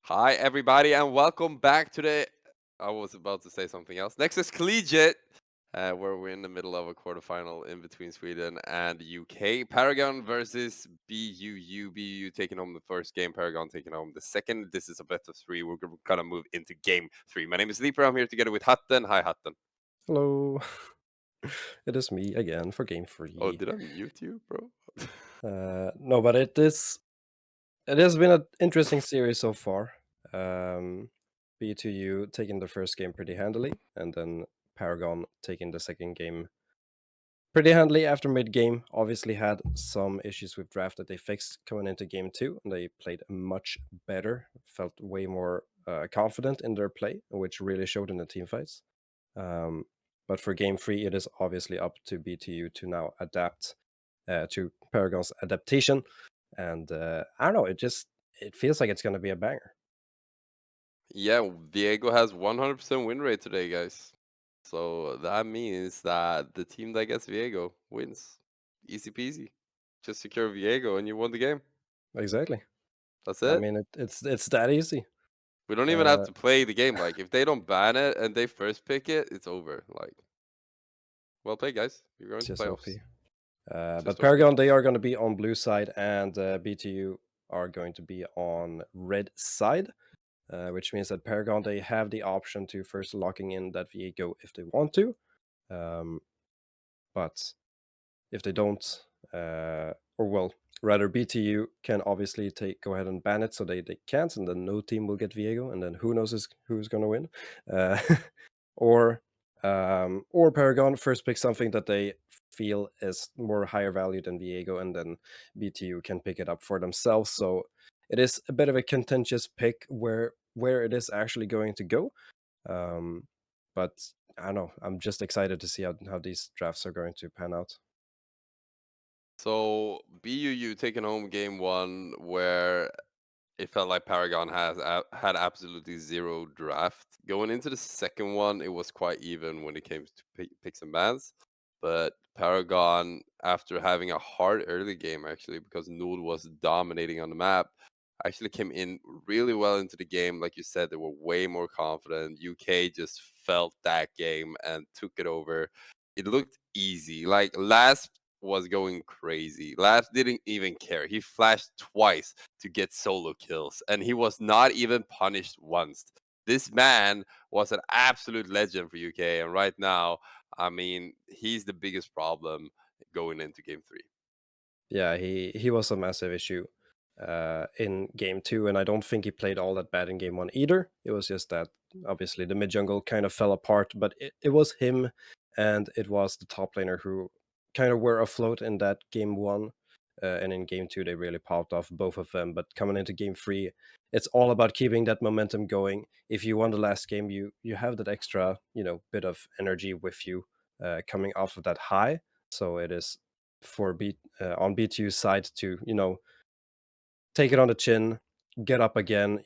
Hi, everybody, and welcome back to the. I was about to say something else. Nexus Collegiate, where we're in the middle of a quarterfinal in between Sweden and UK. Paragon versus BUU. BUU taking home the first game. Paragon taking home the second. This is a best of three. We're gonna move into game three. My name is Zzleeper. I'm here together with Hatten. Hi, Hatten. Hello, it is me again for game Oh, 3. did I mute you, bro? No, but it has been an interesting series so far. B2U taking the first game pretty handily, and then Paragon taking the second game pretty handily after mid game. Obviously had some issues with draft that they fixed coming into game 2, and they played much better. Felt way more confident in their play, which really showed in the team fights. But for game 3, it is obviously up to B2U to now adapt to Paragon's adaptation. And I don't know, it feels like it's going to be a banger. Yeah, Diego has 100% win rate today, guys. So that means that the team that gets Viego wins. Easy peasy. Just secure Viego and you won the game. Exactly. That's I it. mean, it's that easy. We don't even have Uh, to play the game. Like, if they don't ban it and they first pick it, it's over. Like, well played, guys. You're going it's to just OP. playoffs. But Just OP. Paragon, they are going to be on blue side, and BTU are going to be on red side, which means that Paragon, they have the option to first locking in that Viego if they want to. But if they don't, rather BTU can obviously go ahead and ban it, so they can't, and then no team will get Viego, and then who knows who's going to win. Uh, or Paragon first pick something that they feel is more higher value than Viego, and then BTU can pick it up for themselves. So it is a bit of a contentious pick where it is actually going to go. But I don't know. I'm just excited to see how these drafts are going to pan out. So, BUU taking home game one, where it felt like Paragon had absolutely zero draft. Going into the second one, it was quite even when it came to picks and bans. But Paragon, after having a hard early game, actually, because Null was dominating on the map, actually came in really well into the game. Like you said, they were way more confident. UK just felt that game and took it over. It looked easy. Like, last was going crazy. Last didn't even care. He flashed twice to get solo kills, and he was not even punished once. This man was an absolute legend for UK, and right now, I mean, he's the biggest problem going into game three. Yeah, he was a massive issue in game 2, and I don't think he played all that bad in game 1 either. It was just that obviously the mid jungle kind of fell apart, but it was him and it was the top laner who kind of were afloat in that game 1. And in game 2, they really popped off, both of them. But coming into game 3, it's all about keeping that momentum going. If you won the last game, you have that extra, bit of energy with you coming off of that high. So it is for on B2's side to take it on the chin, get up again,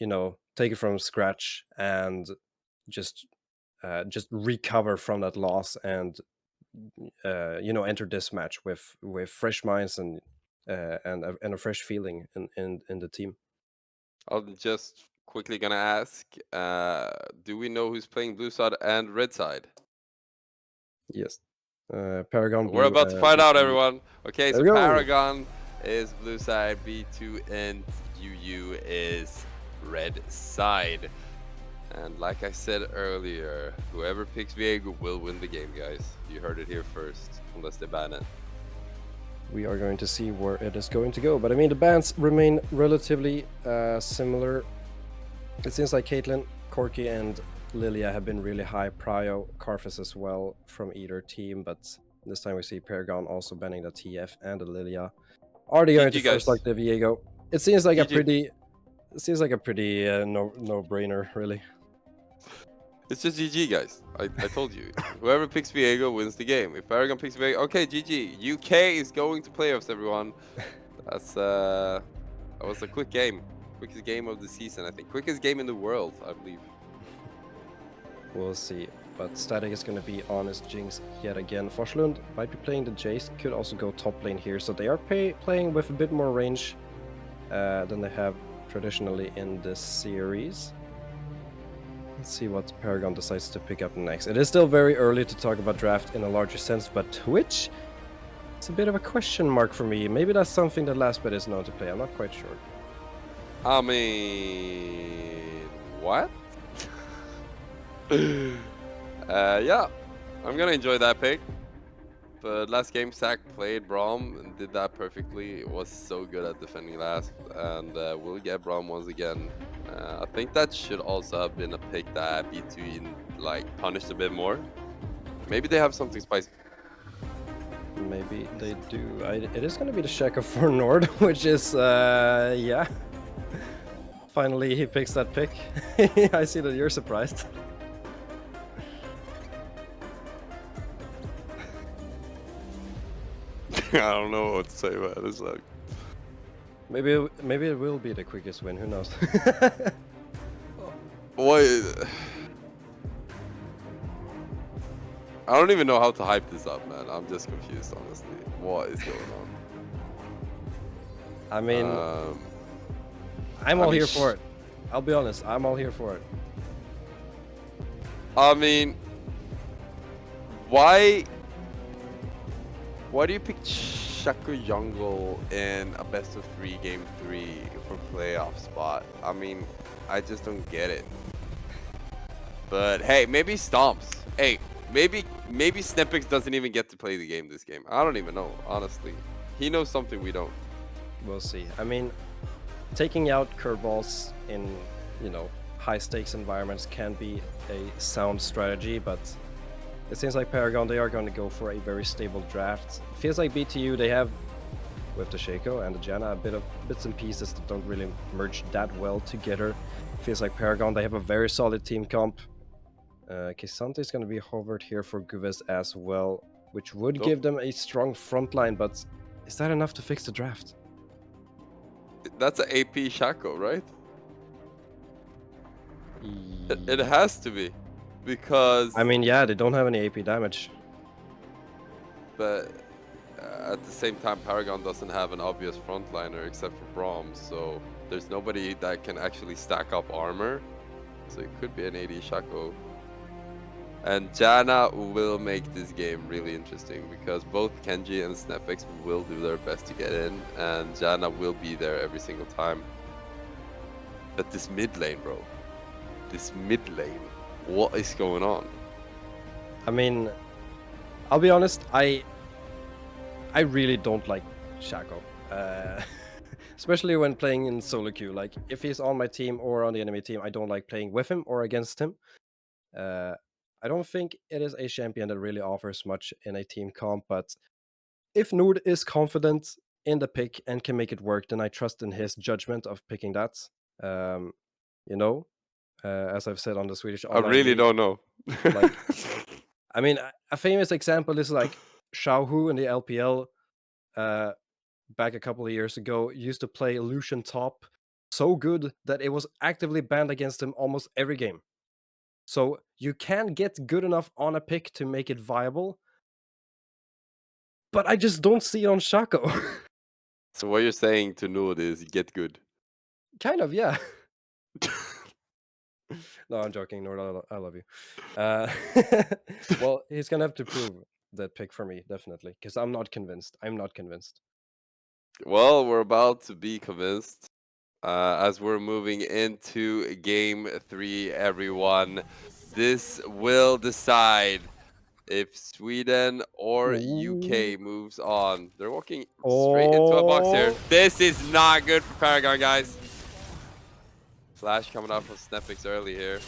take it from scratch, and just recover from that loss, and enter this match with fresh minds and a fresh feeling in the team. I'm just quickly gonna ask, do we know who's playing blue side and red side? Yes, Paragon We're Blue about to and find out, B2. everyone. Okay, There so we go. Paragon is blue side, B2INT UU is red side. And like I said earlier, whoever picks Viego will win the game, guys. You heard it here first, unless they ban it. We are going to see where it is going to go, but I mean the bans remain relatively similar. It seems like Caitlyn, Corki, and Lilia have been really high prio, Karthus as well from either team, but this time we see Paragon also banning the TF and the Lilia. Are they going to GG, first like guys. the Viego? It seems like GG. it seems like a pretty no brainer, really. It's just GG, guys. I told you. Whoever picks Viego wins the game. If Paragon picks Viego, okay, GG. UK is going to playoffs, everyone. That was a quick game. Quickest game of the season, I think. Quickest game in the world, I believe. We'll see. But Static is going to be on his Jinx yet again. Forslund might be playing the Jace, could also go top lane here. So they are playing with a bit more range than they have traditionally in this series. Let's see what Paragon decides to pick up next. It is still very early to talk about draft in a larger sense, but Twitch, it's a bit of a question mark for me. Maybe that's something that Lastbet is known to play. I'm not quite sure. I mean, what? Yeah, I'm gonna enjoy that pick. But last game, Sack played Braum and did that perfectly. It was so good at defending last, and we'll get Braum once again. I think that should also have been a pick that B2INT like punished a bit more. Maybe they have something spicy. Maybe they do. It is going to be the Shaco for Nord, which is, yeah. Finally, he picks that pick. I see that you're surprised. I don't know what to say about it. It's like Maybe it will be the quickest win. Who knows? what? I don't even know how to hype this up, man. I'm just confused, honestly. What is going on? I mean, I'm all here for it. I'll be honest. I'm all here for it. I mean, why do you pick Shaco Jungle in a best of 3 game 3 for playoff spot? I mean, I just don't get it. But hey, maybe Stomps. Hey, maybe Snepix doesn't even get to play the game this game. I don't even know, honestly. He knows something we don't. We'll see. I mean, taking out curveballs in, you know, high stakes environments can be a sound strategy, but it seems like Paragon, they are going to go for a very stable draft. It feels like BTU, they have, with the Shaco and the Janna, a bit of bits and pieces that don't really merge that well together. Feels like Paragon, they have a very solid team comp. Kisante is going to be hovered here for Guves as well, which would give them a strong front line, but is that enough to fix the draft? That's an AP Shaco, right? It has to be, because I mean, yeah, they don't have any AP damage. But at the same time, Paragon doesn't have an obvious frontliner except for Braum, so there's nobody that can actually stack up armor. So it could be an AD Shaco. And Janna will make this game really interesting because both Kenji and Snepix will do their best to get in, and Janna will be there every single time. But this mid lane, bro. This mid lane. What is going on? I mean, I'll be honest, I really don't like Shaco. Especially when playing in solo queue. Like, if he's on my team or on the enemy team, I don't like playing with him or against him. I don't think it is a champion that really offers much in a team comp, but if Nord is confident in the pick and can make it work, then I trust in his judgment of picking that. You know, as I've said on the Swedish I online really league, don't know. like, I mean, a famous example is like Xiaohu in the LPL back a couple of years ago used to play Lucian top so good that it was actively banned against him almost every game. So you can get good enough on a pick to make it viable, but I just don't see it on Shaco. So what you're saying to Nord is get good. Kind of, yeah. No, I'm joking, Nord. I love you. Well, he's gonna have to prove that pick for me, definitely, because I'm not convinced. I'm not convinced. Well, we're about to be convinced as we're moving into game 3, everyone. This will decide if Sweden or UK moves on. They're walking straight into a box here. This is not good for Paragon, guys. Flash coming out from Snepix early here.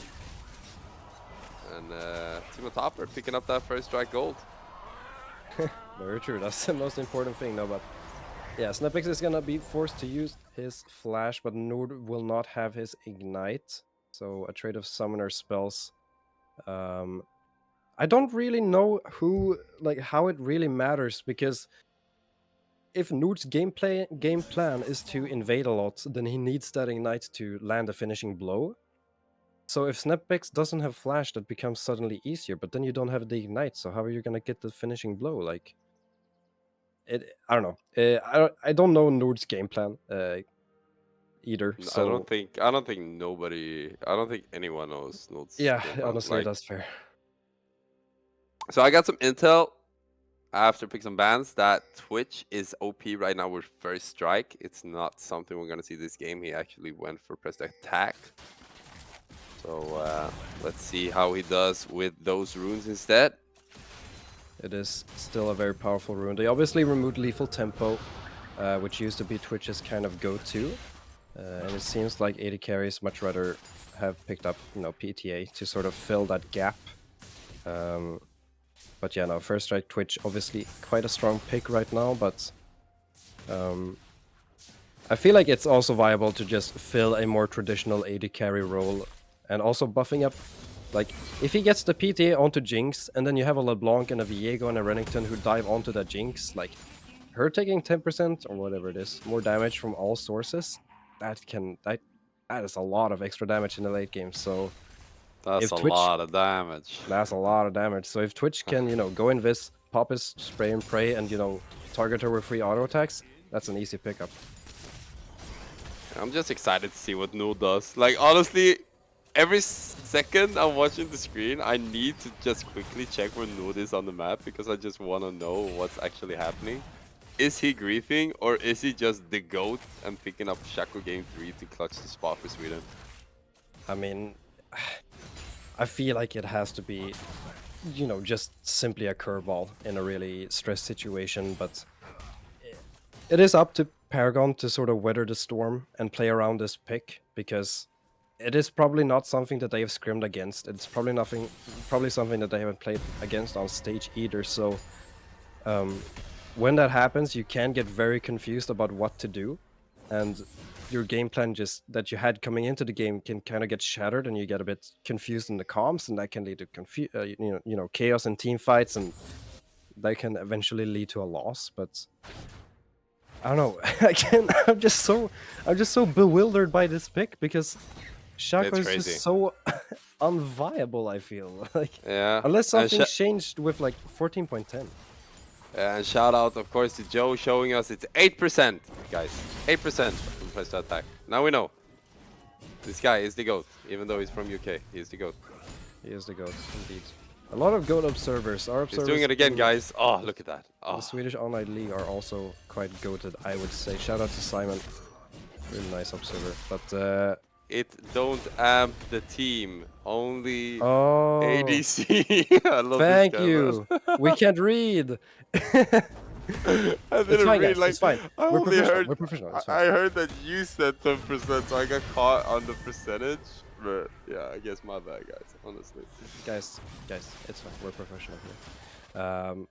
And Team on top are picking up that first strike gold. Very true. That's the most important thing, no, but yeah, Snepix is gonna be forced to use his flash, but Nord will not have his ignite. So a trade of summoner spells. I don't really know how it really matters, because if Nord's game plan is to invade a lot, then he needs that ignite to land a finishing blow. So if Snapbacks doesn't have flash, that becomes suddenly easier, but then you don't have the ignite, so how are you gonna get the finishing blow? Like, I don't know. I don't know Nord's game plan. either. I So don't think anyone knows yeah, game plan. honestly, Like, that's fair. so I got some intel after pick some bans that Twitch is OP right now with first strike. It's not something we're gonna see this game. He actually went for press attack. So let's see how he does with those runes instead. It is still a very powerful rune. They obviously removed lethal tempo, which used to be Twitch's kind of go-to, and it seems like AD carries much rather have picked up, you know, PTA to sort of fill that gap. But yeah, no, first strike Twitch obviously quite a strong pick right now, but I feel like it's also viable to just fill a more traditional AD carry role and also buffing up. Like, if he gets the PTA onto Jinx, and then you have a LeBlanc and a Viego and a Renekton who dive onto that Jinx, like, her taking 10% or whatever it is, more damage from all sources, that is a lot of extra damage in the late game. So That's if a Twitch, lot of damage. that's a lot of damage. So if Twitch can, you know, go invis, pop his spray and pray, and, you know, target her with free auto attacks, that's an easy pickup. I'm just excited to see what Null does. Like, honestly, every second I'm watching the screen, I need to just quickly check where Null is on the map because I just want to know what's actually happening. Is he griefing or is he just the GOAT and picking up Shaco game 3 to clutch the spot for Sweden? I mean, I feel like it has to be, you know, just simply a curveball in a really stressed situation, but it is up to Paragon to sort of weather the storm and play around this pick, because it is probably not something that they have scrimmed against. It's probably something that they haven't played against on stage either. So when that happens, you can get very confused about what to do, and your game plan just that you had coming into the game can kind of get shattered, and you get a bit confused in the comms, and that can lead to chaos in team fights, and that can eventually lead to a loss. But I don't know. I'm just so bewildered by this pick, because Shaco is crazy. just so unviable, I feel. Like, Yeah. unless something changed with like 14.10. And shout out, of course, to Joe showing us it's 8%, guys. 8% from press to attack. Now we know. This guy is the GOAT, even though he's from UK. He is the GOAT. He is the GOAT, indeed. A lot of GOAT observers. Our observers He's doing it again, guys. Oh, look at that. Oh. The Swedish Online League are also quite goated, I would say. Shout out to Simon. Really nice observer. But it don't amp the team, only oh, ADC. I love thank this guy, you. We can't read. I didn't it's fine, read, guys. like, It's fine. We're professional. We're professional. It's fine. I heard that you said 10%, so I got caught on the percentage. But yeah, I guess my bad, guys. Honestly. Guys, it's fine. We're professional here.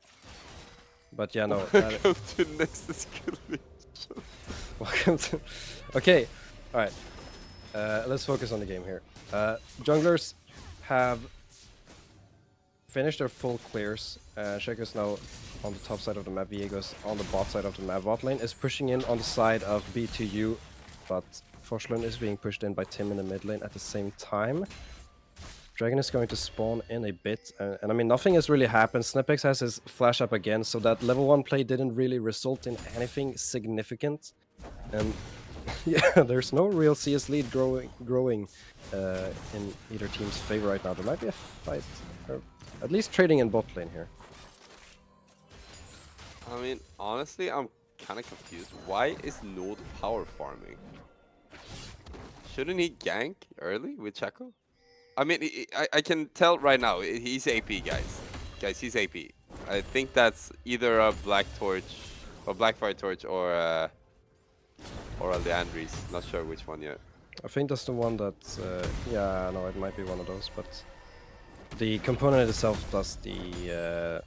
But yeah, no. Welcome to Nexus Collegiate. Welcome to. Okay, all right. Let's focus on the game here. Junglers have finished their full clears. Shaco's now on the top side of the map. Viego's on the bot side of the map. Bot lane is pushing in on the side of B2U, but Forslund is being pushed in by Tim in the mid lane at the same time. Dragon is going to spawn in a bit, and I mean, nothing has really happened. Snipex has his flash up again, so that level 1 play didn't really result in anything significant. And yeah, there's no real CS lead growing in either team's favor right now. There might be a fight, or at least trading in bot lane here. I mean, honestly, I'm kind of confused. Why is Node power farming? Shouldn't he gank early with Chaco? I mean, I can tell right now, he's AP, guys. Guys, he's AP. I think that's either a Black Torch, or Blackfire Torch, or a Leandries. Not sure which one yet. I think that's the one that, yeah, no, it might be one of those, but the component itself does the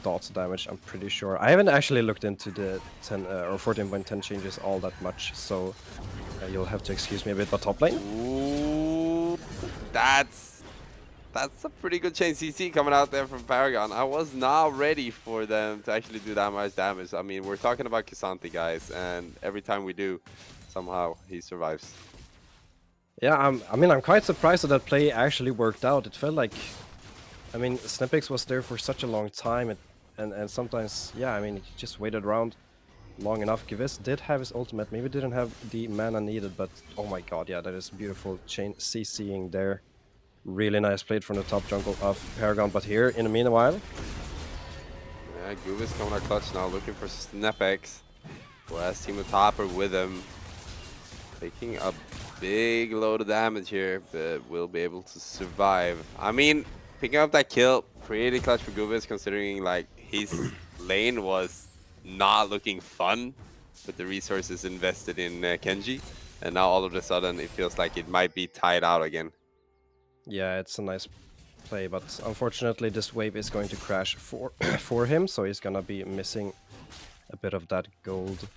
dots damage, I'm pretty sure. I haven't actually looked into the 10 or 14.10 changes all that much, so you'll have to excuse me a bit. But top lane? Ooh, that's a pretty good change. CC coming out there from Paragon. I was not ready for them to actually do that much damage. I mean, we're talking about K'Sante, guys, and every time we do, somehow he survives. Yeah, I mean, I'm quite surprised that play actually worked out. It felt like, I mean, Snipex was there for such a long time, and sometimes, yeah, I mean, he just waited around long enough. Gives did have his ultimate, maybe didn't have the mana needed, but oh my god, yeah, that is beautiful chain CCing there. Really nice played from the top jungle of Paragon, but here, in the meanwhile... Yeah, Guvis coming out clutch now, looking for SnapX. Last team of Topper with him. Taking a big load of damage here, but will be able to survive. I mean, picking up that kill, pretty clutch for Guvis, considering like his lane was not looking fun with the resources invested in Kenji. And now all of a sudden, it feels like it might be tied out again. Yeah, it's a nice play, but unfortunately this wave is going to crash for for him, so he's gonna be missing a bit of that gold.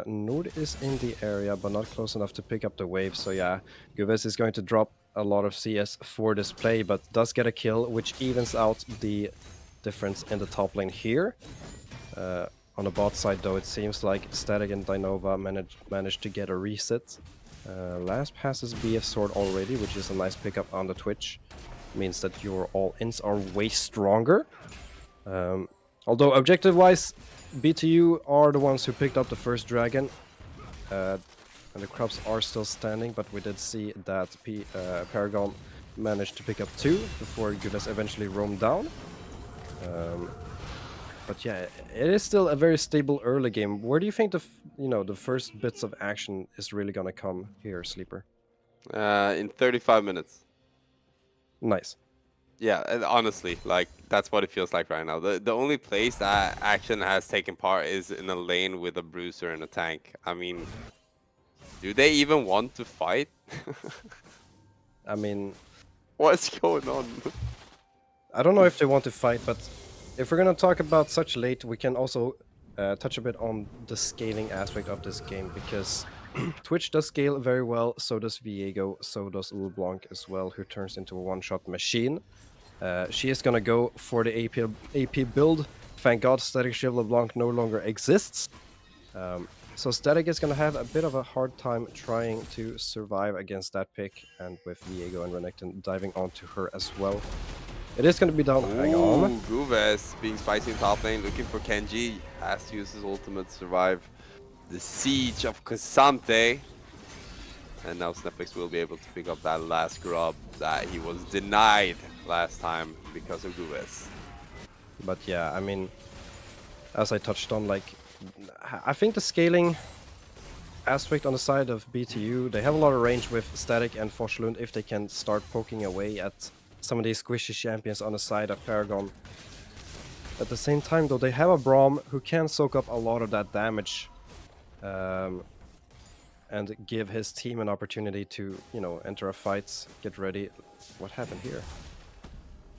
Nord is in the area, but not close enough to pick up the wave, so yeah, Guves is going to drop a lot of CS for this play, but does get a kill, which evens out the difference in the top lane here. On the bot side, though, it seems like Static and Dynova managed to get a reset. Last passes BF Sword already, which is a nice pickup on the Twitch. Means that your all-ins are way stronger. Although objective-wise, B2U are the ones who picked up the first dragon. And the crops are still standing, but we did see that Paragon managed to pick up 2 before Gudas eventually roamed down. But yeah, it is still a very stable early game. Where do you think the first bits of action is really gonna come here, Zzleeper? In 35 minutes. Nice. Yeah, and honestly, like that's what it feels like right now. The only place that action has taken part is in a lane with a bruiser and a tank. I mean, do they even want to fight? I mean, what's going on? I don't know if they want to fight, but if we're gonna talk about such late, we can also touch a bit on the scaling aspect of this game, because Twitch does scale very well, so does Viego, so does LeBlanc as well, who turns into a one-shot machine. She is gonna go for the AP build. Thank God Static Shiv LeBlanc no longer exists. So Static is gonna have a bit of a hard time trying to survive against that pick, and with Viego and Renekton diving onto her as well. It is gonna be down. Hang on. Guves being spicy in top lane, looking for Kenji. Has to use his ultimate to survive the siege of Casante. And now SnapX will be able to pick up that last grub that he was denied last time because of Guves. But yeah, I mean, as I touched on, like, I think the scaling aspect on the side of BTU, they have a lot of range with Static and Forslund if they can start poking away at some of these squishy champions on the side of Paragon. At the same time, though, they have a Braum who can soak up a lot of that damage and give his team an opportunity to, enter a fight, get ready. What happened here?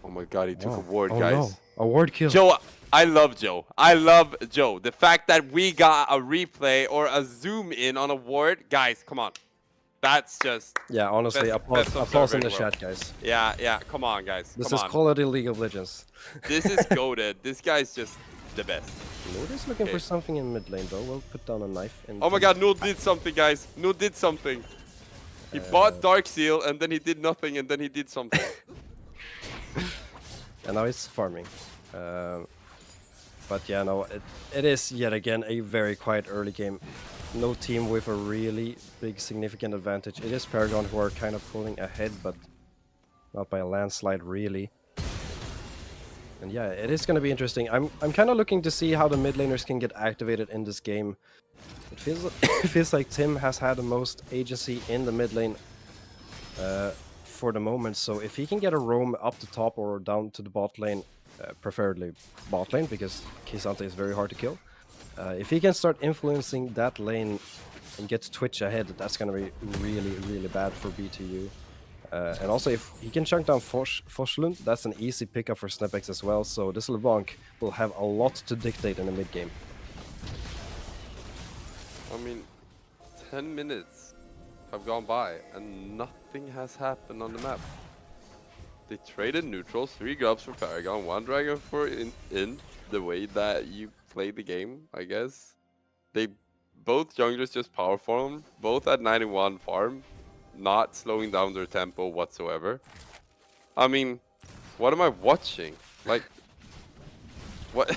Oh my god, he took a ward, oh, guys. No. A ward kill. Joe, I love Joe. I love Joe. The fact that we got a replay or a zoom in on a ward, guys, come on. That's just... Yeah, honestly, applause in the chat, guys. Yeah, come on, guys. This is quality League of Legends. This is goated. This guy's just the best. Nord is looking for something in mid lane, though. We'll put down a knife. Oh my god, Nord did something, guys. Nord did something. He bought Dark Seal, and then he did nothing, and then he did something. And now he's farming. But yeah, no, it is yet again a very quiet early game. No team with a really big significant advantage. It is Paragon who are kind of pulling ahead, but not by a landslide really. And yeah, it is going to be interesting. I'm kind of looking to see how the mid laners can get activated in this game. It feels like Tim has had the most agency in the mid lane for the moment. So if he can get a roam up the top or down to the bot lane, preferably bot lane, because Kisante is very hard to kill. If he can start influencing that lane and get Twitch ahead, that's going to be really, really bad for BTU. And also, if he can chunk down Forslund, that's an easy pickup for SnapX as well, so this LeBlanc will have a lot to dictate in the mid-game. I mean, 10 minutes have gone by and nothing has happened on the map. They traded neutrals, 3 grubs for Paragon, 1 dragon for in the way that you play the game, I guess. Both junglers just power farm, both at 91 farm, not slowing down their tempo whatsoever. I mean, what am I watching? Like, what?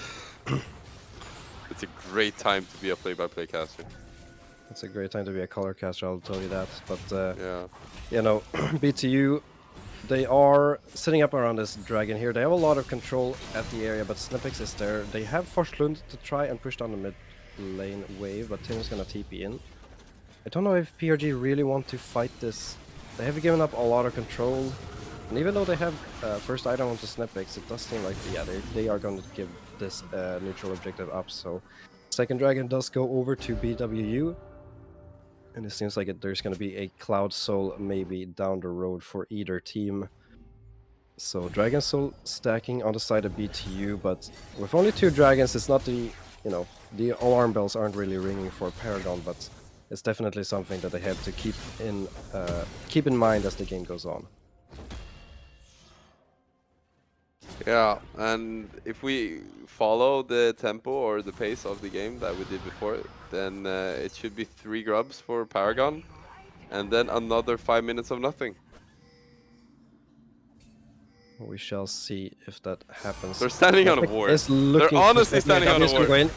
It's a great time to be a play-by-play caster. It's a great time to be a color caster, I'll tell you that. But Yeah. you know, BTU, they are sitting up around this dragon here. They have a lot of control at the area, but Snipix is there. They have Forslund to try and push down the mid lane wave, but Tim is gonna TP in. I don't know if PRG really want to fight this. They have given up a lot of control. And even though they have first item onto Snipix, it does seem like, yeah, they are going to give this neutral objective up. So second dragon does go over to BWU. And it seems like there's going to be a Cloud Soul maybe down the road for either team. So Dragon Soul stacking on the side of BTU, but with only 2 dragons, it's not the, you know, the alarm bells aren't really ringing for Paragon, but it's definitely something that they have to keep in mind as the game goes on. Yeah, and if we follow the tempo or the pace of the game that we did before, then it should be 3 grubs for Paragon, and then another 5 minutes of nothing. We shall see if that happens. They're standing on a ward. They're honestly standing on a ward.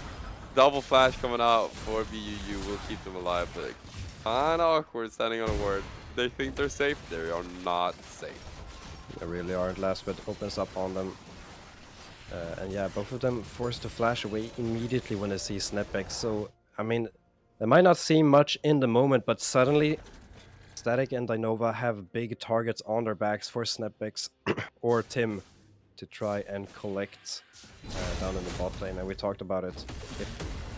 Double flash coming out for BUU will keep them alive, but kinda awkward standing on a ward. They think they're safe. They are not safe. They really aren't. Last bit opens up on them. And yeah, both of them forced to flash away immediately when they see Snapback. So, I mean, they might not seem much in the moment, but suddenly Static and Dinova have big targets on their backs for Snapbacks or Tim to try and collect down in the bot lane. And we talked about it.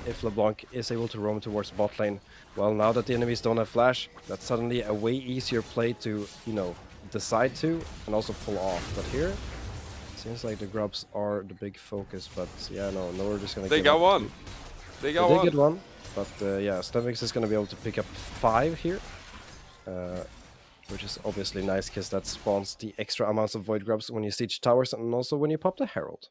If LeBlanc is able to roam towards bot lane, well, now that the enemies don't have flash, that's suddenly a way easier play to, you know, decide to and also pull off. But here, seems like the grubs are the big focus. But yeah, no, we're just gonna. They got one. They got one. They did get one. But yeah, Snapix is gonna be able to pick up 5 here. Which is obviously nice because that spawns the extra amounts of void grubs when you siege towers and also when you pop the herald.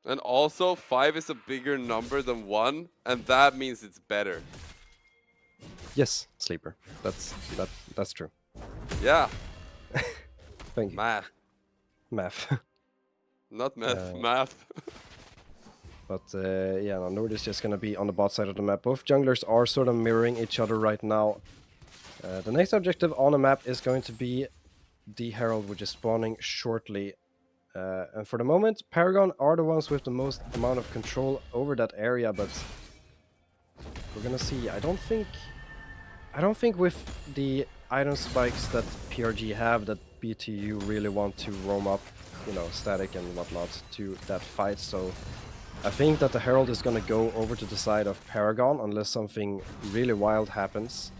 And also 5 is a bigger number than 1, and that means it's better. Yes, Zzleeper. That's true. Yeah. Thank you. Math. Math. Not meth, math. But yeah, no, Nord is just gonna be on the bot side of the map. Both junglers are sort of mirroring each other right now. The next objective on the map is going to be the Herald, which is spawning shortly. And for the moment, Paragon are the ones with the most amount of control over that area, but we're gonna see. I don't think with the item spikes that PRG have that BTU really want to roam up, you know, Static and whatnot to that fight. So I think that the Herald is gonna go over to the side of Paragon unless something really wild happens.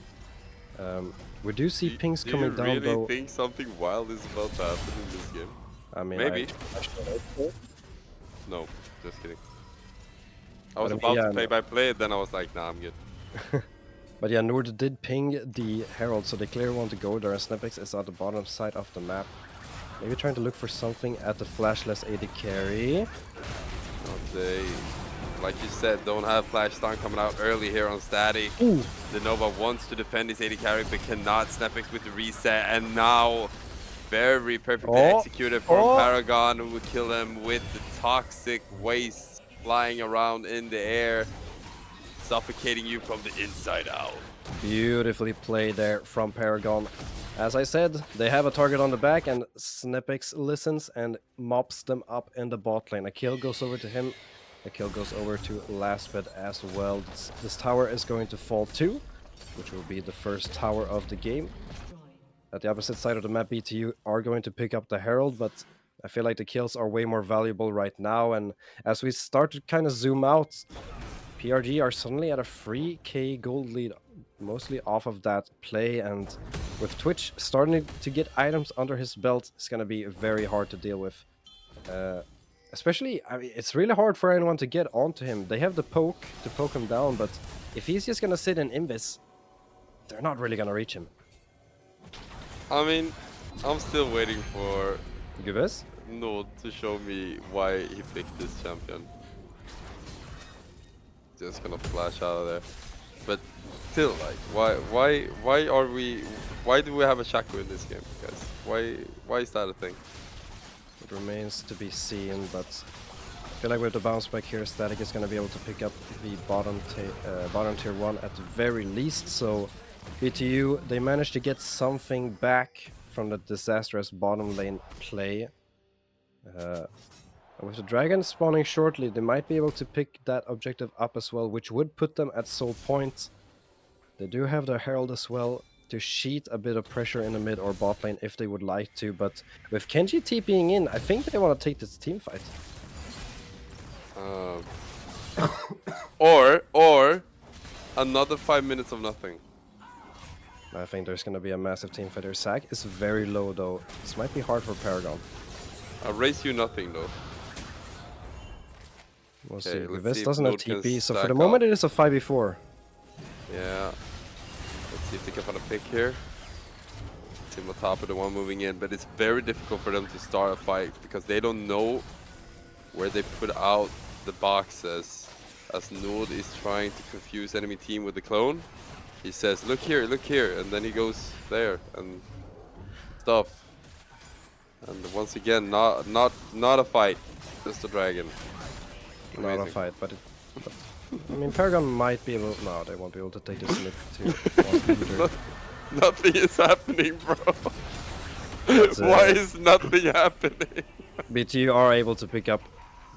We do see pings coming down, though. Do you really think something wild is about to happen in this game? I mean, maybe. No, just kidding. I was about to play by play, then I was like, nah, I'm good. But yeah, Nord did ping the Herald, so they clearly want to go there, and Snapix is at the bottom side of the map. Maybe trying to look for something at the flashless AD carry. They, like you said, don't have flash stun coming out early here on Static. Ooh. The Nova wants to defend his AD carry, but cannot. Snapix with the reset, and now very perfectly executed from Paragon, who would kill him with the toxic waste flying around in the air, suffocating you from the inside out. Beautifully played there from Paragon. As I said, they have a target on the back, and Snapix listens and mops them up in the bot lane. A kill goes over to him. A kill goes over to Lastbed as well. This tower is going to fall too, which will be the first tower of the game. At the opposite side of the map, BTU are going to pick up the Herald, but I feel like the kills are way more valuable right now. And as we start to kind of zoom out, PRG are suddenly at a 3k gold lead, mostly off of that play. And with Twitch starting to get items under his belt, it's going to be very hard to deal with. Especially, I mean, it's really hard for anyone to get onto him. They have the poke to poke him down, but if he's just going to sit in Invis, they're not really going to reach him. I mean, I'm still waiting for Guves Node to show me why he picked this champion. Just gonna flash out of there. But still, like, why do we have a Shaco in this game, guys? Why is that a thing? It remains to be seen, but I feel like with the bounce back here, Static is going to be able to pick up the bottom tier 1 at the very least. So BTU, they managed to get something back from the disastrous bottom lane play. With the dragon spawning shortly, they might be able to pick that objective up as well, which would put them at soul point. They do have their herald as well to sheet a bit of pressure in the mid or bot lane if they would like to, but with Kenji TPing in, I think they want to take this team fight. Or another 5 minutes of nothing. I think there's going to be a massive team fight. Their sack is very low though. This might be hard for Paragon. I'll raise you nothing though. We'll Okay, see. This doesn't have Node can TP, so for stack the moment up. it is a 5v4. Yeah. Let's see if they can find a pick here. Team on top of the one moving in, but it's very difficult for them to start a fight because they don't know where they put out the boxes. As Nord is trying to confuse enemy team with the clone. He says, look here, and then he goes there and stuff. And once again, not a fight, just a dragon. Amazing. Not a fight, but I mean, Paragon might be able. No, they won't be able to take this mid to. Nothing is happening, bro. Why is nothing happening? BTU are able to pick up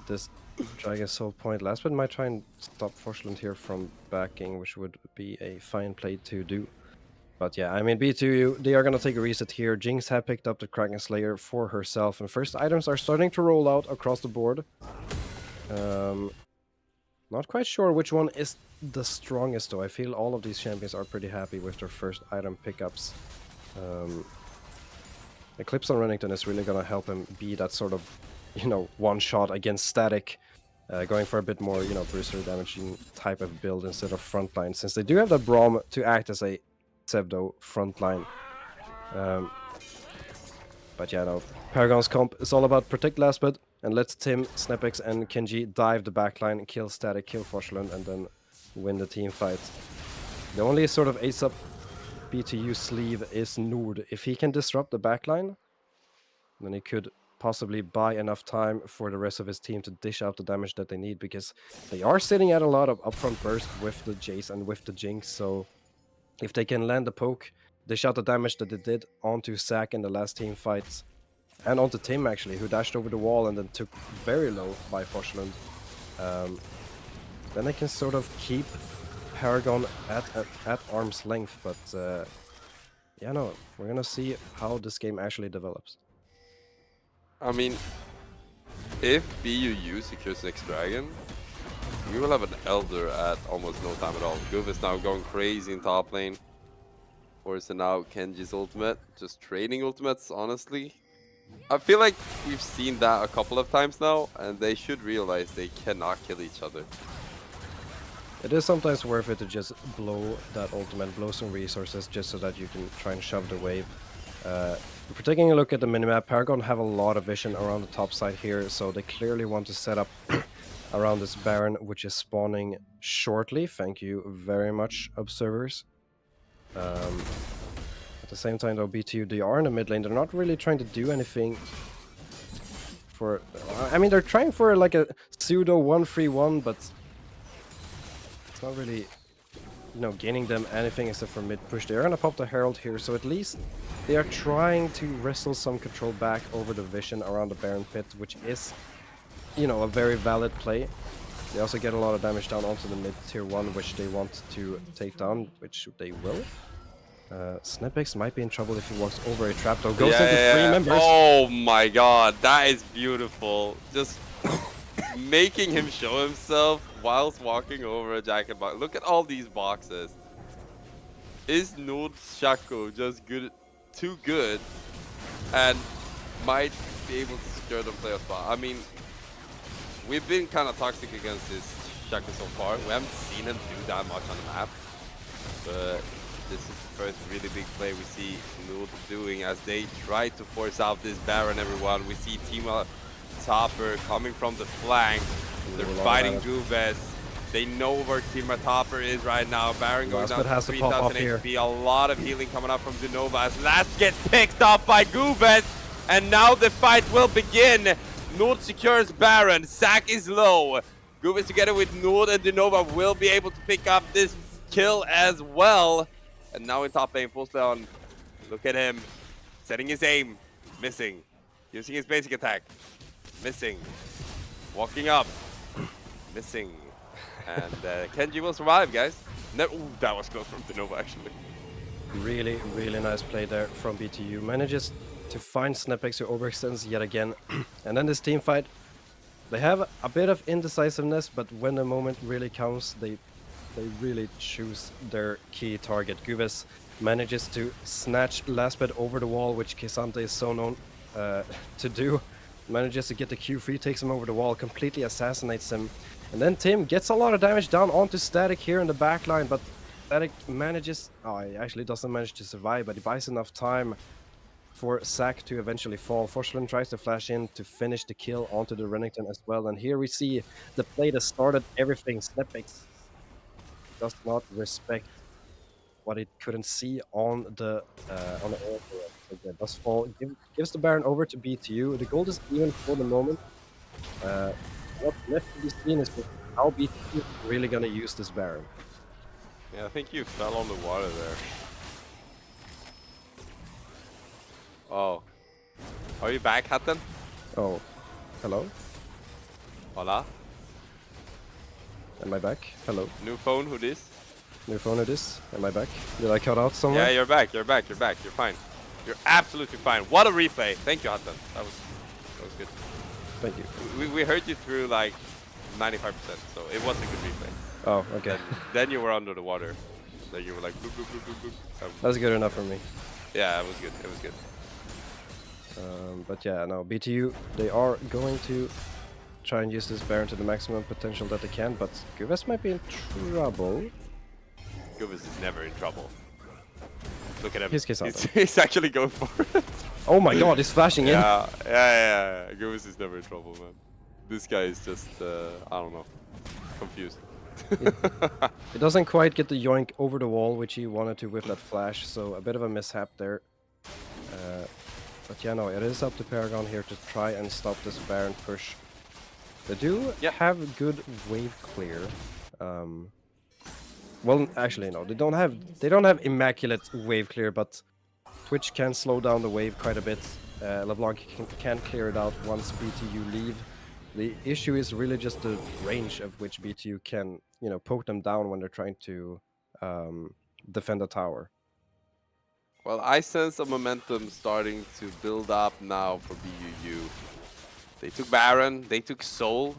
this Dragon Soul point. Lastbit might try and stop Forsland here from backing, which would be a fine play to do. But yeah, I mean, B2U, they are going to take a reset here. Jinx have picked up the Kraken Slayer for herself, and first items are starting to roll out across the board. Not quite sure which one is the strongest though. I feel all of these champions are pretty happy with their first item pickups. Eclipse on Renekton is really going to help him be that sort of, you know, one shot against Static. Going for a bit more, you know, bruiser damaging type of build instead of frontline, since they do have the Braum to act as a pseudo frontline. But yeah, no, Paragon's comp is all about protect Lastbit and let Tim, Snepex, and Kenji dive the backline, kill Static, kill Forsland, and then win the team fight. The only sort of ace-up BTU sleeve is Nord. If he can disrupt the backline, then he could possibly buy enough time for the rest of his team to dish out the damage that they need, because they are sitting at a lot of upfront burst with the Jace and with the Jinx, so if they can land the poke, dish out the damage that they did onto Zac in the last team fight, and onto Tim actually, who dashed over the wall and then took very low by Forsland, then they can sort of keep Paragon at arm's length, but yeah, no, we're gonna see how this game actually develops. I mean, if BUU secures next dragon, we will have an Elder at almost no time at all. Guv is now going crazy in top lane. Forcing out Kenji's ultimate, just trading ultimates, honestly. I feel like we've seen that a couple of times now, and they should realize they cannot kill each other. It is sometimes worth it to just blow that ultimate, blow some resources, just so that you can try and shove the wave. If we're taking a look at the minimap, Paragon have a lot of vision around the top side here, so they clearly want to set up around this Baron, which is spawning shortly. Thank you very much, observers. At the same time though, BTU, they are in the mid lane. They're not really trying to do anything for... I mean, they're trying for like a pseudo 1-3-1, but it's not really, you know, gaining them anything except for mid push. They're gonna pop the Herald here, so at least they are trying to wrestle some control back over the vision around the Baron pit, which is, you know, a very valid play. They also get a lot of damage down onto the mid tier 1, which they want to take down, which they will. Snepex might be in trouble if he walks over a trap, though. Goes into 3 members. Oh my god, that is beautiful. Just making him show himself whilst walking over a jacket box. Look at all these boxes. Is Nord Shaco just good, too good, and might be able to secure the playoff spot? I mean, we've been kind of toxic against this Shaco so far. We haven't seen him do that much on the map, but this is the first really big play we see Nord doing as they try to force out this Baron, everyone. We see Team Topper coming from the flank. They're fighting Guves. They know where Team Topper is right now. Baron going down to 3,000 HP. A lot of healing coming up from Dunova as Last gets picked off by Guves. And now the fight will begin. Nord secures Baron. Zac is low. Goobis together with Nord and Denova will be able to pick up this kill as well. And now in top lane, Fosleon, look at him. Setting his aim. Missing. Using his basic attack. Missing. Walking up. Missing. And Kenji will survive, guys. Ooh, that was close from Denova, actually. Really, really nice play there from BTU. Manages to find Snapx who overextends yet again. And then this team fight, they have a bit of indecisiveness, but when the moment really comes, they really choose their key target. Guves manages to snatch last bit over the wall, which K'Sante is so known to do. Manages to get the Q3, takes him over the wall, completely assassinates him. And then Tim gets a lot of damage down onto Static here in the backline, but Static manages... Oh, he actually doesn't manage to survive, but he buys enough time for Zac to eventually fall. Forsland tries to flash in to finish the kill onto the Renekton as well. And here we see the play that started everything. Snapx does not respect what it couldn't see on the air. So does fall, gives the Baron over to BTU. The gold is even for the moment. What's left to be seen is how BTU is really gonna use this Baron. Yeah, I think you fell on the water there. Oh. Are you back, Hatten? Oh, hello? Hola? Am I back? Hello. New phone, who this? New phone it is. Am I back? Did I cut out somewhere? Yeah, you're back, you're back, you're back, you're fine. You're absolutely fine. What a replay. Thank you, Hatten. That was good. Thank you. We heard you through like 95%, so it was a good replay. Oh, okay. Then you were under the water. Then you were like boop, boop, boop, boop, boop. That's good enough for me. Yeah, it was good, it was good. But yeah, no, BTU, they are going to try and use this Baron to the maximum potential that they can, but Guves might be in trouble. Guves is never in trouble. Look at him. He's He's actually going for it. Oh my god, he's flashing in. Yeah. Guves is never in trouble, man. This guy is just, I don't know, confused. He doesn't quite get the yoink over the wall, which he wanted to with that flash, so a bit of a mishap there. But yeah, no, it is up to Paragon here to try and stop this Baron push. They do have good wave clear. Well, actually, no, they don't have immaculate wave clear, but Twitch can slow down the wave quite a bit. LeBlanc can clear it out once BTU leave. The issue is really just the range of which BTU can, you know, poke them down when they're trying to defend a tower. Well, I sense a momentum starting to build up now for BUU. They took Baron, they took Soul.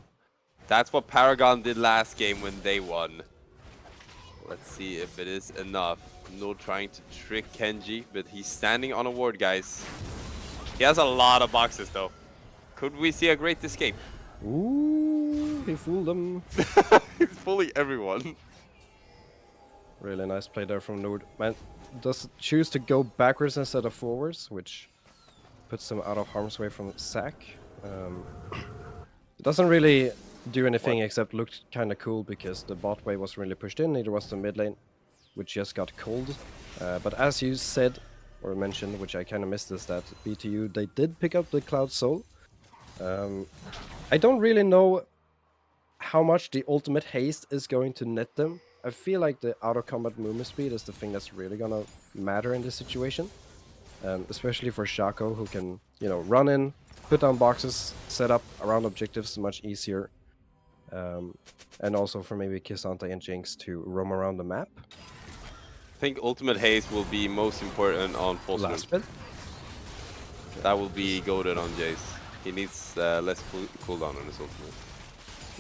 That's what Paragon did last game when they won. Let's see if it is enough. No trying to trick Kenji, but he's standing on a ward, guys. He has a lot of boxes, though. Could we see a great escape? Ooh, he fooled them. He's fooling everyone. Really nice play there from Nord. Man, does choose to go backwards instead of forwards, which puts him out of harm's way from Zac. It doesn't really do anything except look kind of cool because the bot wave wasn't really pushed in, neither was the mid lane, which just got cold. But as you said, or mentioned, which I kind of missed, is that BTU, they did pick up the Cloud Soul. I don't really know how much the ultimate haste is going to net them. I feel like the out-of-combat movement speed is the thing that's really gonna matter in this situation. Especially for Shaco, who can, you know, run in, put down boxes, set up around objectives much easier. And also for maybe K'Sante and Jinx to roam around the map. I think ultimate haste will be most important on full Last swim. bit. That will be goaded on Jace. He needs less cooldown on his ultimate.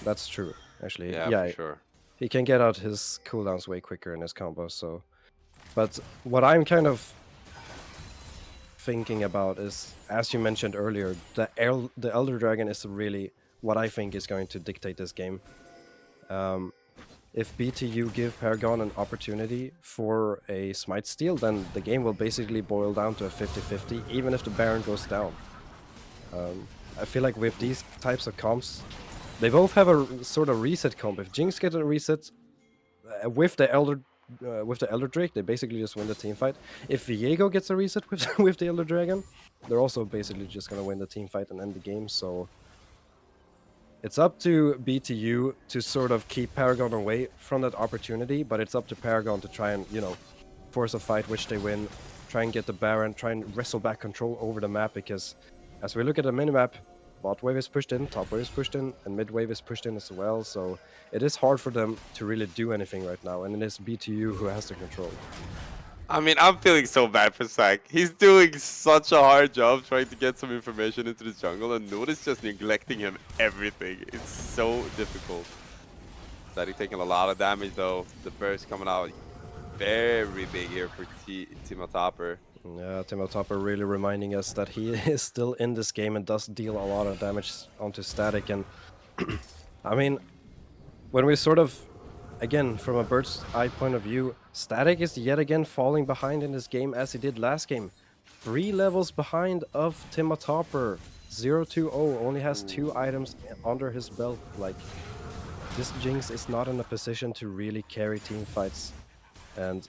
That's true, actually. Yeah, for sure. He can get out his cooldowns way quicker in his combo, so... But what I'm kind of thinking about is, as you mentioned earlier, the Elder Dragon is really what I think is going to dictate this game. If BTU give Paragon an opportunity for a Smite steal, then the game will basically boil down to a 50-50, even if the Baron goes down. I feel like with these types of comps, they both have a sort of reset comp. If Jinx gets a reset with the Elder Drake, they basically just win the team fight. If Viego gets a reset with the Elder Dragon, they're also basically just gonna win the team fight and end the game. So It's up to BTU to sort of keep Paragon away from that opportunity, but it's up to Paragon to try and, force a fight which they win, try and get the Baron, try and wrestle back control over the map, because as we look at the minimap, bot wave is pushed in, top wave is pushed in, and mid wave is pushed in as well, so it is hard for them to really do anything right now, and it is BTU who has the control. I mean, I'm feeling so bad for Sack. He's doing such a hard job trying to get some information into the jungle, and Notice just neglecting him everything. It's so difficult. Daddy taking a lot of damage though. The burst coming out very big here for Timo Topper. Yeah, Timo Topper really reminding us that he is still in this game and does deal a lot of damage onto Static, and I mean, when we sort of, again, from a bird's eye point of view, Static is yet again falling behind in this game as he did last game. 3 levels behind of Timo Topper. 0-2-0, only has 2 items under his belt. Like, this Jinx is not in a position to really carry team fights. And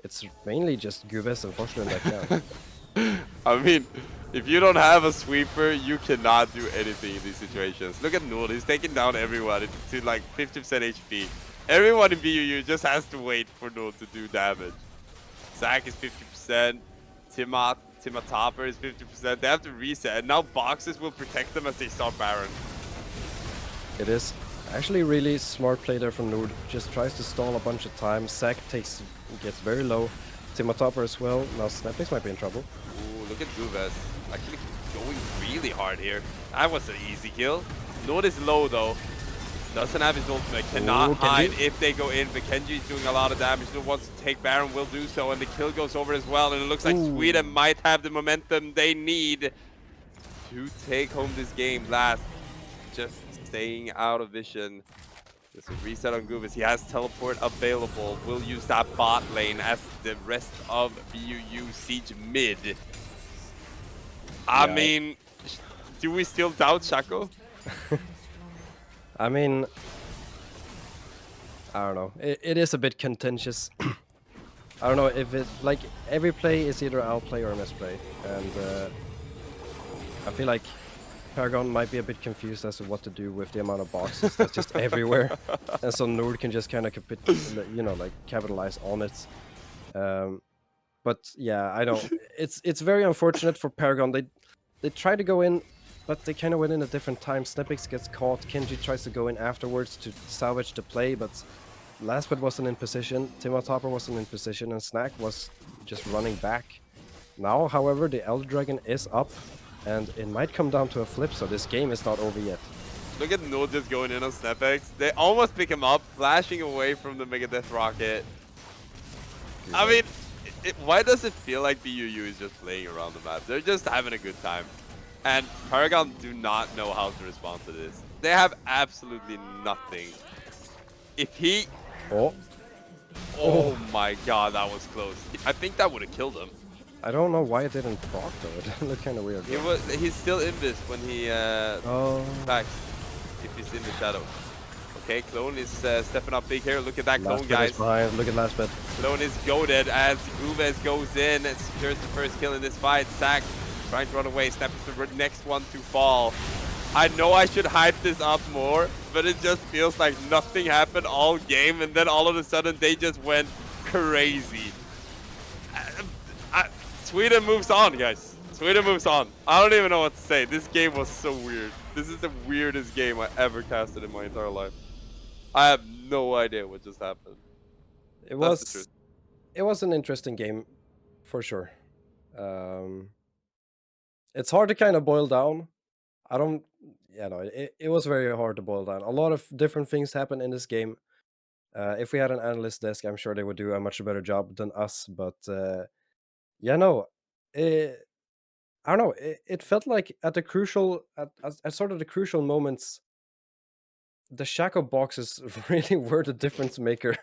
it's mainly just Gubes and Forsler that can. I mean, if you don't have a sweeper, you cannot do anything in these situations. Look at Null, he's taking down everyone to like 50% HP. Everyone in BUU just has to wait for Null to do damage. Zac is 50%, Timo Topper is 50%. They have to reset, and now boxes will protect them as they start Baron. It is actually really smart play there from Nord. Just tries to stall a bunch of time. Zac gets very low. Timo Topper as well. Now Snapix might be in trouble. Ooh, look at Gubes. Actually going really hard here. That was an easy kill. Nord is low though. Doesn't have his ultimate. Cannot hide if they go in. But Kenji is doing a lot of damage. Nord wants to take Baron, will do so. And the kill goes over as well. And it looks like Sweden might have the momentum they need to take home this game. Last, just staying out of vision. There's a reset on Gubes. He has teleport available. We'll use that bot lane as the rest of BUU siege mid. I mean, do we still doubt Shaco? I mean, I don't know. It is a bit contentious. I don't know if it, like, every play is either outplay or misplay. And I feel like Paragon might be a bit confused as to what to do with the amount of boxes that's just everywhere. And so Nord can just kind of, like capitalize on it. But yeah, I don't. It's very unfortunate for Paragon. They try to go in, but they kind of went in at different times. Snapix gets caught. Kenji tries to go in afterwards to salvage the play, but Lastbit wasn't in position. Timo Topper wasn't in position, and Snack was just running back. Now, however, the Elder Dragon is up, and it might come down to a flip, so this game is not over yet. Look at Nord just going in on Snapix. They almost pick him up, flashing away from the Megadeth rocket. I mean, why does it feel like BUU is just playing around the map? They're just having a good time. And Paragon do not know how to respond to this. They have absolutely nothing. If he... Oh my god, that was close. I think that would have killed him. I don't know why it didn't proc though. It looked kind of weird. He's still in this when he backs, if he's in the shadow. Okay, Clone is stepping up big here. Look at that Clone, guys. Behind. Look at Lastbit. Clone is goaded as Gubes goes in and secures the first kill in this fight. Zac trying to run away. Snap is the next one to fall. I know I should hype this up more, but it just feels like nothing happened all game, and then all of a sudden they just went crazy. Sweden moves on, guys. Sweden moves on. I don't even know what to say. This game was so weird. This is the weirdest game I ever casted in my entire life. I have no idea what just happened. It was an interesting game, for sure. It's hard to kind of boil down. It was very hard to boil down. A lot of different things happened in this game. If we had an analyst desk, I'm sure they would do a much better job than us. But yeah, no, I don't know. It felt like at the crucial, at sort of the crucial moments, the Shaco boxes really were the difference maker,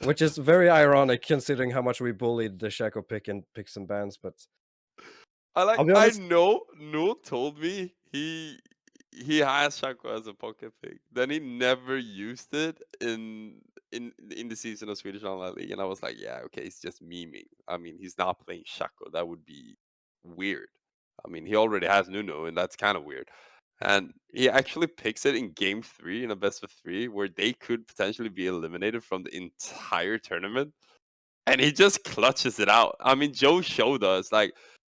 which is very ironic considering how much we bullied the Shaco pick and picks and bans. But I'll be I honest. know Null told me he has Shaco as a pocket pick. Then he never used it in the season of Swedish Online League, and I was like, yeah, okay, he's just memeing. I mean, he's not playing Shaco. That would be weird. I mean, he already has Nuno, and that's kind of weird. And he actually picks it in game 3 in a best of 3 where they could potentially be eliminated from the entire tournament. And he just clutches it out. I mean, Joe showed us, like,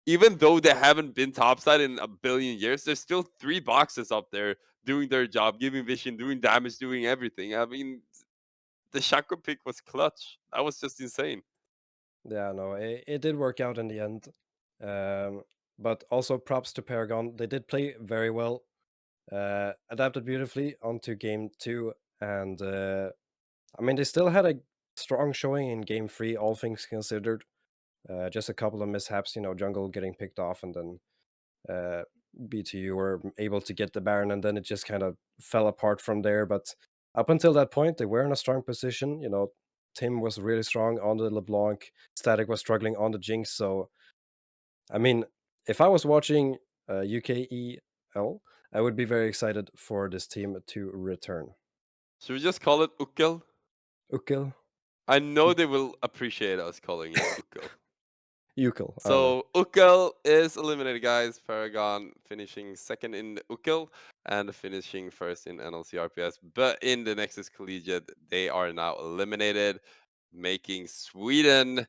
even though they haven't been topside in a billion years, there's still 3 boxes up there doing their job, giving vision, doing damage, doing everything. I mean, the Shaco pick was clutch. That was just insane. Yeah, no, it did work out in the end. Um, but also props to Paragon. They did play very well, adapted beautifully onto game two, and I mean they still had a strong showing in game three, all things considered. Just a couple of mishaps, jungle getting picked off, and then uh, BTU were able to get the Baron, and then it just kind of fell apart from there. But up until that point, they were in a strong position. Tim was really strong on the LeBlanc. Static was struggling on the Jinx. So, I mean, if I was watching UKEL, I would be very excited for this team to return. Should we just call it Ukkel? Ukel, I know they will appreciate us calling it Ukkel. Ukel, I don't know. So Ukkel is eliminated, guys. Paragon finishing second in Ukkel and finishing first in NLC RPS. But in the Nexus Collegiate, they are now eliminated, making Sweden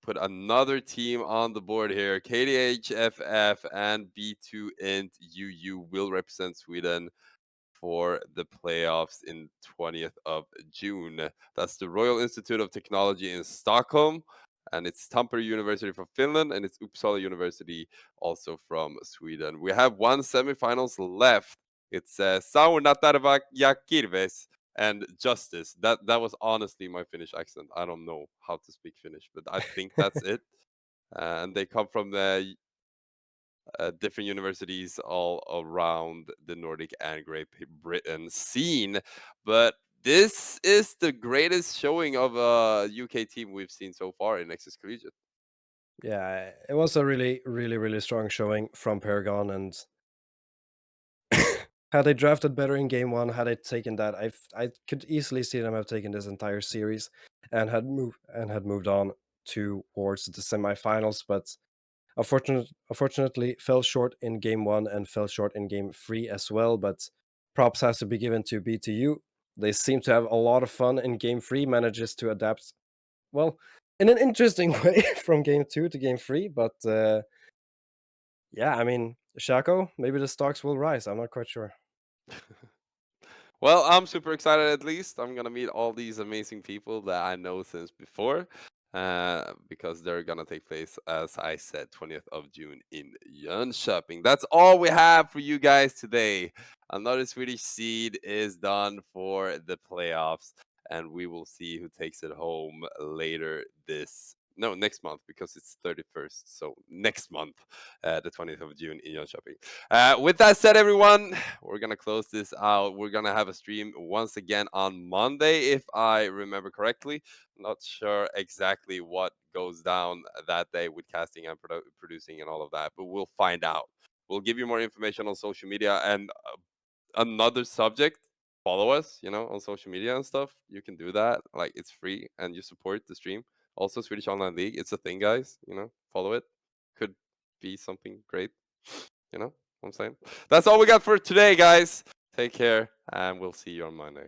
put another team on the board here. KDHFF and B2INT UU will represent Sweden for the playoffs in 20th of June. That's the Royal Institute of Technology in Stockholm, and it's Tampere University from Finland, and it's Uppsala University also from Sweden. We have one semifinals left. It's Saunatarva ja Kirves and Justice. That was honestly my Finnish accent. I don't know how to speak Finnish, but I think that's it. And they come from the different universities all around the Nordic and Great Britain scene. But this is the greatest showing of a UK team we've seen so far in Nexus Collegiate. Yeah, it was a really, really, really strong showing from Paragon, and had they drafted better in game one, had they taken that, I could easily see them have taken this entire series and had moved on towards the semifinals. But unfortunately, fell short in game one and fell short in game three as well. But props has to be given to BTU. They seem to have a lot of fun in game three. Manages to adapt well in an interesting way from game two to game three. But yeah, I mean, Shaco, maybe the stocks will rise. I'm not quite sure. Well, I'm super excited at least. I'm gonna meet all these amazing people that I know since before. Because they're gonna take place, as I said, 20th of June in Jönköping. That's all we have for you guys today. Another Swedish seed is done for the playoffs, and we will see who takes it home later next month, because it's 31st. So next month, the 20th of June in Jönköping. With that said, everyone, we're gonna close this out. We're gonna have a stream once again on Monday, if I remember correctly. Not sure exactly what goes down that day with casting and producing and all of that, but we'll find out. We'll give you more information on social media. And another subject, follow us, on social media and stuff. You can do that. Like, it's free and you support the stream. Also, Swedish Online League, it's a thing, guys. Follow it. Could be something great. What I'm saying? That's all we got for today, guys. Take care, and we'll see you on Monday.